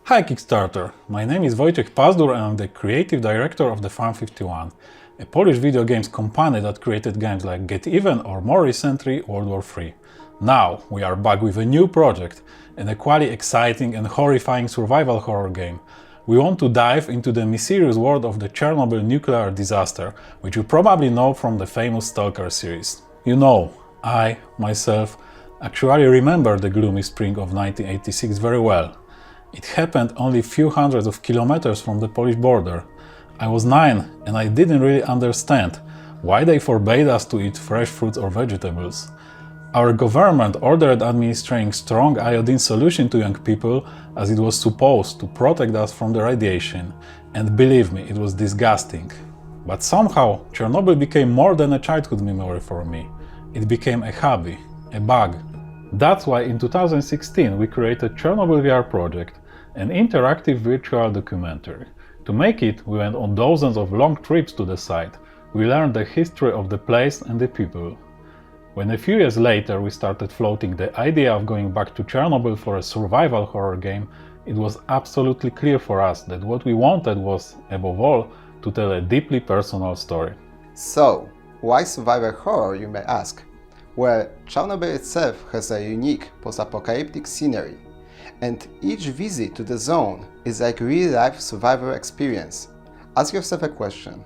Hi Kickstarter! My name is Wojciech Pazdur and I'm the creative director of the Farm 51, a Polish video games company that created games like Get Even or more recently World War III. Now we are back with a new project, an equally exciting and horrifying survival horror game. We want to dive into the mysterious world of the Chernobyl nuclear disaster, which you probably know from the famous Stalker series. You know, I, myself, actually remember the gloomy spring of 1986 very well. It happened only a few hundreds of kilometers from the Polish border. I was 9 and I didn't really understand why they forbade us to eat fresh fruits or vegetables. Our government ordered administering strong iodine solution to young people as it was supposed to protect us from the radiation. And believe me, it was disgusting. But somehow Chernobyl became more than a childhood memory for me. It became a hobby, a bug. That's why in 2016 we created Chernobyl VR project, an interactive virtual documentary. To make it, we went on dozens of long trips to the site. We learned the history of the place and the people. When a few years later we started floating the idea of going back to Chernobyl for a survival horror game, it was absolutely clear for us that what we wanted was, above all, to tell a deeply personal story. So, why survival horror, you may ask? Well, Chernobyl itself has a unique post-apocalyptic scenery, and each visit to the zone is like real-life survival experience. Ask yourself a question: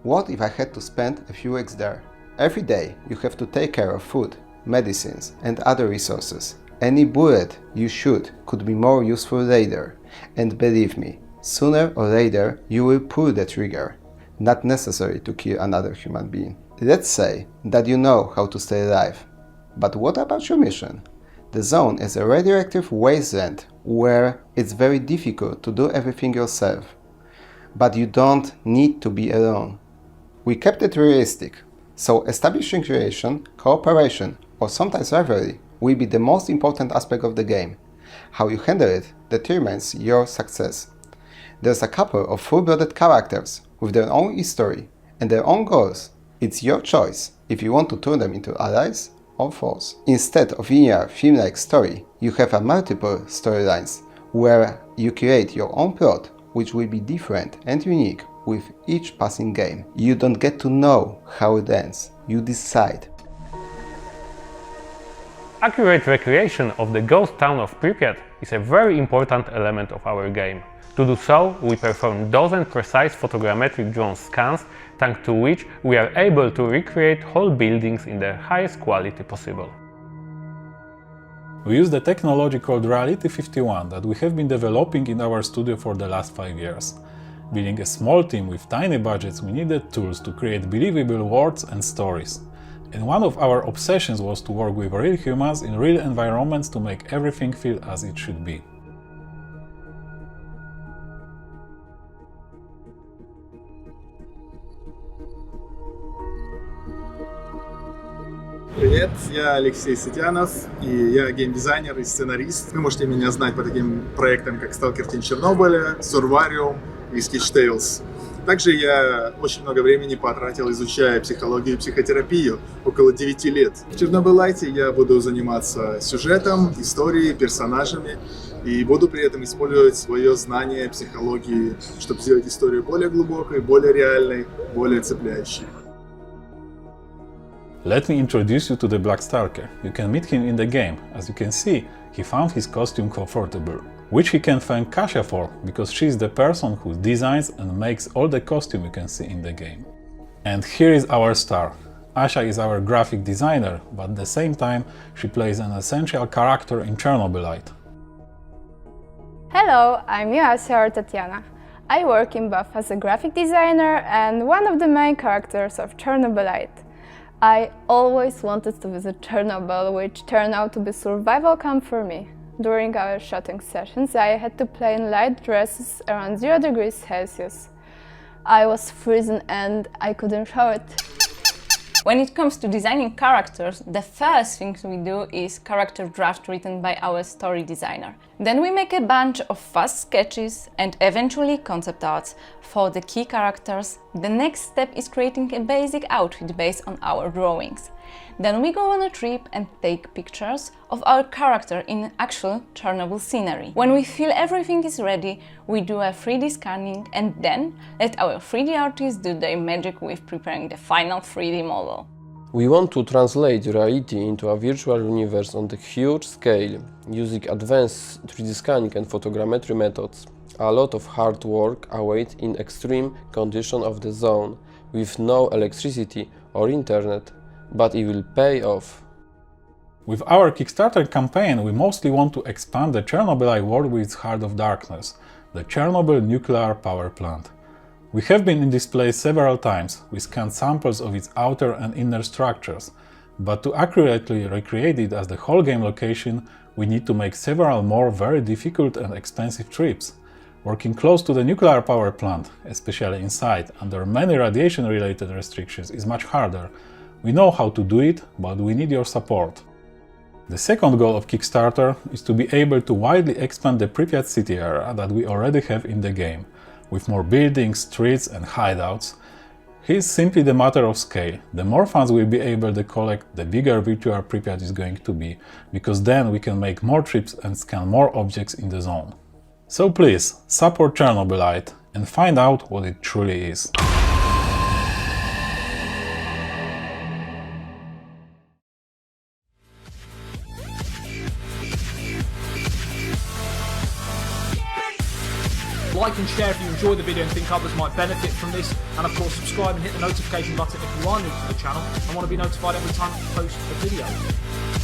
what if I had to spend a few weeks there? Every day you have to take care of food, medicines and other resources. Any bullet you shoot could be more useful later, and believe me, sooner or later you will pull the trigger, not necessary to kill another human being. Let's say that you know how to stay alive. But what about your mission? The zone is a radioactive wasteland where it's very difficult to do everything yourself. But you don't need to be alone. We kept it realistic, so establishing relation, cooperation, or sometimes rivalry will be the most important aspect of the game. How you handle it determines your success. There's a couple of full-blooded characters with their own history and their own goals. It's your choice if you want to turn them into allies or foes. Instead of linear film-like story, you have multiple storylines where you create your own plot, which will be different and unique with each passing game. You don't get to know how it ends, you decide. Accurate recreation of the ghost town of Pripyat is a very important element of our game. To do so, we perform dozens precise photogrammetric drone scans, thanks to which we are able to recreate whole buildings in the highest quality possible. We use the technology called Reality 51 that we have been developing in our studio for the last 5 years. Being a small team with tiny budgets, we needed tools to create believable worlds and stories. And one of our obsessions was to work with real humans in real environments to make everything feel as it should be. Привет, я Алексей Сытянов, и я геймдизайнер и сценарист. Вы можете меня знать по таким проектам, как Stalker Тень Чернобыля, Survarium и Sketch Tales. Также я очень много времени потратил, изучая психологию и психотерапию, около 9 лет. В Chernobylite я буду заниматься сюжетом, историей, персонажами, и буду при этом использовать свое знание психологии, чтобы сделать историю более глубокой, более реальной, более цепляющей. Let me introduce you to the Black Stalker. You can meet him in the game. As you can see, he found his costume comfortable, which he can thank Kasia for, because she is the person who designs and makes all the costume you can see in the game. And here is our star. Asia is our graphic designer, but at the same time she plays an essential character in Chernobylite. Hello, I'm Asia or Tatiana. I work in both as a graphic designer and one of the main characters of Chernobylite. I always wanted to visit Chernobyl, which turned out to be survival camp for me. During our shooting sessions, I had to play in light dresses around 0 degrees Celsius. I was freezing and I couldn't show it. When it comes to designing characters, the first thing we do is character draft written by our story designer. Then we make a bunch of fast sketches and eventually concept arts for the key characters. The next step is creating a basic outfit based on our drawings. Then we go on a trip and take pictures of our character in actual Chernobyl scenery. When we feel everything is ready, we do a 3D scanning and then let our 3D artists do their magic with preparing the final 3D model. We want to translate reality into a virtual universe on a huge scale, using advanced 3D scanning and photogrammetry methods. A lot of hard work awaits in extreme conditions of the zone, with no electricity or internet, but it will pay off. With our Kickstarter campaign, we mostly want to expand the Chernobylite world with its heart of darkness, the Chernobyl nuclear power plant. We have been in this place several times, we scanned samples of its outer and inner structures, but to accurately recreate it as the whole game location, we need to make several more very difficult and expensive trips. Working close to the nuclear power plant, especially inside, under many radiation-related restrictions, is much harder. We know how to do it, but we need your support. The second goal of Kickstarter is to be able to widely expand the Pripyat city area that we already have in the game, with more buildings, streets and hideouts. It's simply the matter of scale. The more funds we'll be able to collect, the bigger virtual Pripyat is going to be, because then we can make more trips and scan more objects in the zone. So please, support Chernobylite and find out what it truly is. Like and share if you enjoy the video and think others might benefit from this, and of course subscribe and hit the notification button if you are new to the channel and want to be notified every time I post a video.